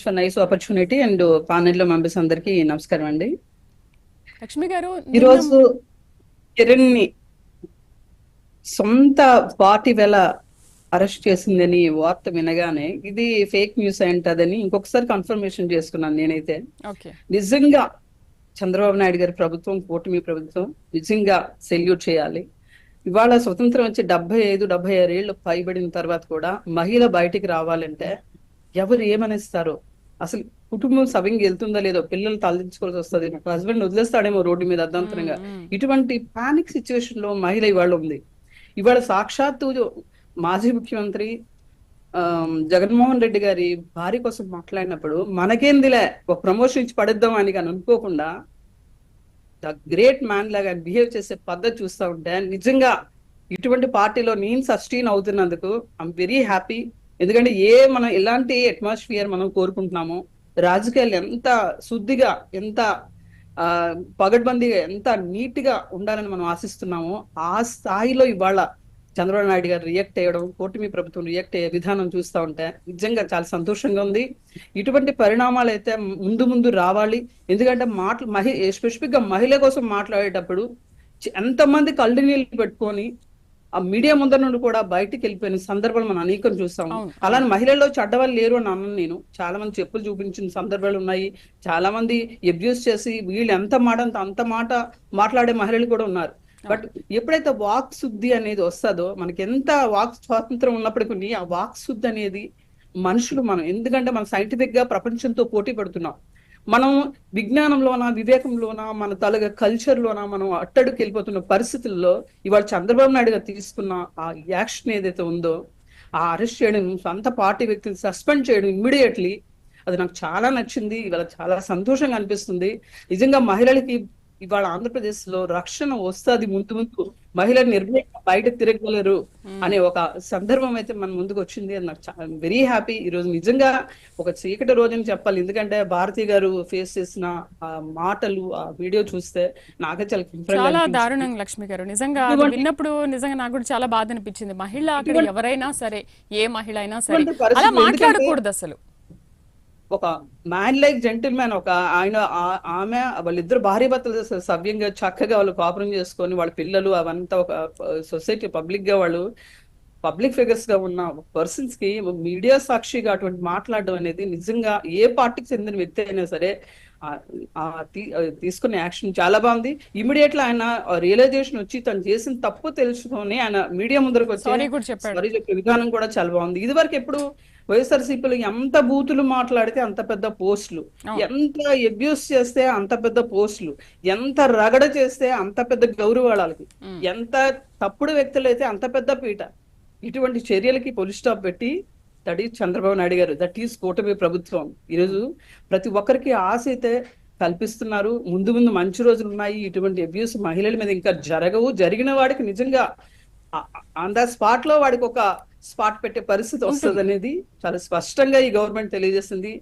For nice opportunity and panel లో members అందరికి నమస్కారం అండి. లక్ష్మి గారు నిన్న ఈరోజు కిరణ్ ని సొంత పార్టీ వేళ అరెస్ట్ చేసిందని వార్త వినగానే ఇది ఫేక్ న్యూస్ అంటదని ఇంకొకసారి కన్ఫర్మేషన్ చేసుకున్నాను నేనైతే. ఓకే. నిజంగా చంద్రబాబు నాయుడు గారి ప్రభుత్వం, కూటమి ప్రభుత్వం నిజంగా సెల్యూట్ చేయాలి. ఇవాళ స్వతంత్రం వచ్చి 75-76 ఏళ్ళు పైబడిన తర్వాత కూడా మహిళ బయటికి రావాలంటే ఎవరు ఏమనిస్తారు? అసలు కుటుంబం సవ్యంగా వెళ్తుందో లేదో, పిల్లలు తలదించుకోవాల్సి వస్తుంది, నాకు హస్బెండ్ వదిలేస్తాడేమో రోడ్డు మీద అర్ధంతరంగా. ఇటువంటి పానిక్ సిచ్యువేషన్ లో మహిళ ఇవాళ ఉంది. ఇవాళ సాక్షాత్తు మాజీ ముఖ్యమంత్రి జగన్మోహన్ రెడ్డి గారి భార్య కోసం మాట్లాడినప్పుడు మనకేందిలే ఒక ప్రమోషన్ ఇచ్చి పడేద్దాం అని కానీ అనుకోకుండా ద గ్రేట్ మ్యాన్ లాగా బిహేవ్ చేసే పద్ధతి చూస్తూ ఉంటే నిజంగా ఇటువంటి పార్టీలో నేను సస్టైన్ అవుతున్నందుకు ఐఎమ్ వెరీ హ్యాపీ. ఎందుకంటే మనం ఎలాంటి అట్మాస్ఫియర్ మనం కోరుకుంటున్నామో, రాజకీయాలు ఎంత శుద్ధిగా, ఎంత ఆ పగడ్బందీగా, ఎంత నీట్ గా ఉండాలని మనం ఆశిస్తున్నామో ఆ స్థాయిలో ఇవాళ చంద్రబాబు నాయుడు గారు రియాక్ట్ అయ్యడం, కూటమి ప్రభుత్వం రియాక్ట్ అయ్యే విధానం చూస్తూ ఉంటే నిజంగా చాలా సంతోషంగా ఉంది. ఇటువంటి పరిణామాలు అయితే ముందు ముందు రావాలి. ఎందుకంటే స్పెసిఫిక్ గా మహిళ కోసం మాట్లాడేటప్పుడు ఎంతమంది కళ్ళు నీళ్ళు పెట్టుకొని ఆ మీడియా ముందర నుండి కూడా బయటికి వెళ్ళిపోయిన సందర్భాలు మనం అనేకం చూస్తాము. అవును, అలానే అవును. మహిళల్లో చెడ్డవాళ్ళు లేరు అని అన్నాను నేను. చాలా మంది చెప్పులు చూపించిన సందర్భాలు ఉన్నాయి. చాలా మంది అబ్యూస్ చేసి వీళ్ళు ఎంత మాట అంత మాట మాట్లాడే మహిళలు కూడా ఉన్నారు. బట్ అవును. ఎప్పుడైతే వాక్ శుద్ధి అనేది వస్తుందో, మనకి ఎంత వాక్ స్వాతంత్రం ఉన్నప్పటికీ ఆ వాక్ శుద్ధి అనేది మనం ఎందుకంటే మనం సైంటిఫిక్ గా ప్రపంచంతో పోటీ పడుతున్నాం. మనం విజ్ఞానంలోన, వివేకంలోన, మన తలగ కల్చర్ లోన మనం అట్టడుకు వెళ్ళిపోతున్న పరిస్థితుల్లో ఇవాళ చంద్రబాబు నాయుడు గారు తీసుకున్న ఆ యాక్షన్ ఏదైతే ఉందో, ఆ అరెస్ట్ చేయడం, సొంత పార్టీ వ్యక్తులు సస్పెండ్ చేయడం ఇమ్మీడియట్లీ, అది నాకు చాలా నచ్చింది. ఇవాళ చాలా సంతోషంగా అనిపిస్తుంది. నిజంగా మహిళలకి ఇవాళ ఆంధ్రప్రదేశ్ లో రక్షణ వస్తుంది. ముందు ముందు మహిళలు నిర్భయంగా బయట తిరగలరు అనే ఒక సందర్భం అయితే మన ముందుకు వచ్చింది. అది నాకు వెరీ హ్యాపీ. ఈ రోజు నిజంగా ఒక చీకటి రోజుని చెప్పాలి. ఎందుకంటే భారతి గారు ఫేస్ చేసిన ఆ మాటలు, ఆ వీడియో చూస్తే నాకే చాలా డిఫరెంట్ గా చాలా అనిపించింది. దారుణం లక్ష్మి గారు. నిజంగా అది ఇటువంటి విన్నప్పుడు నిజంగా నాకు కూడా చాలా బాధ అనిపించింది. మహిళ అక్కడ ఇటువంటి ఎవరైనా సరే, ఏ మహిళ అయినా సరే ఇటువంటి అలా పరిస్థితులు, ఎందుకంటే మాట్లాడకూడదు అసలు. ఒక మ్యాన్ లైక్ జెంటిల్మెన్, ఒక ఆయన ఆమె వాళ్ళిద్దరు భార్య భర్తలు సవ్యంగా చక్కగా వాళ్ళు కాపురం చేసుకొని వాళ్ళ పిల్లలు అవంతా ఒక సొసైటీ పబ్లిక్ గా వాళ్ళు పబ్లిక్ ఫిగర్స్ గా ఉన్న పర్సన్స్ కి మీడియా సాక్షిగా అటువంటి మాట్లాడడం అనేది నిజంగా ఏ పార్టీకి చెందిన వ్యక్తి అయినా సరే ఆ ఆ తీసుకునే యాక్షన్ చాలా బాగుంది. ఇమీడియట్ ఆయన రియలైజేషన్ వచ్చి తను చేసిన తప్పు తెలుసుకొని ఆయన మీడియా ముందరకు వచ్చి సారీ కూడా చెప్పాడు. సారీ చెప్పే విధానం కూడా చాలా బాగుంది. ఇది వరకు ఎప్పుడు వైఎస్ఆర్సీపీలో ఎంత బూతులు మాట్లాడితే అంత పెద్ద పోస్టులు, అవును. ఎంత అబ్యూస్ చేస్తే అంత పెద్ద పోస్టులు, ఎంత రగడ చేస్తే అంత పెద్ద గౌరవాలకి, ఉమ్. ఎంత తప్పుడు వ్యక్తులు అయితే అంత పెద్ద పీట. ఇటువంటి చర్యలకి పొలి స్టాప్ పెట్టి దట్ ఈస్ చంద్రబాబు నాయుడు గారు, దట్ ఈస్ కూటమి ప్రభుత్వం. ఈరోజు ప్రతి ఒక్కరికి ఆశ అయితే కల్పిస్తున్నారు. ముందు ముందు మంచి రోజులు ఉన్నాయి. ఇటువంటి అబ్యూస్ మహిళల మీద ఇంకా జరగవు. జరిగిన వాడికి నిజంగా ఆన్ ద స్పాట్ లో వాడికి ఒక స్పాట్ పెట్టే పరిస్థితి వస్తుంది ఉంటుంది. అనేది చాలా స్పష్టంగా ఈ గవర్నమెంట్ తెలియజేస్తుంది.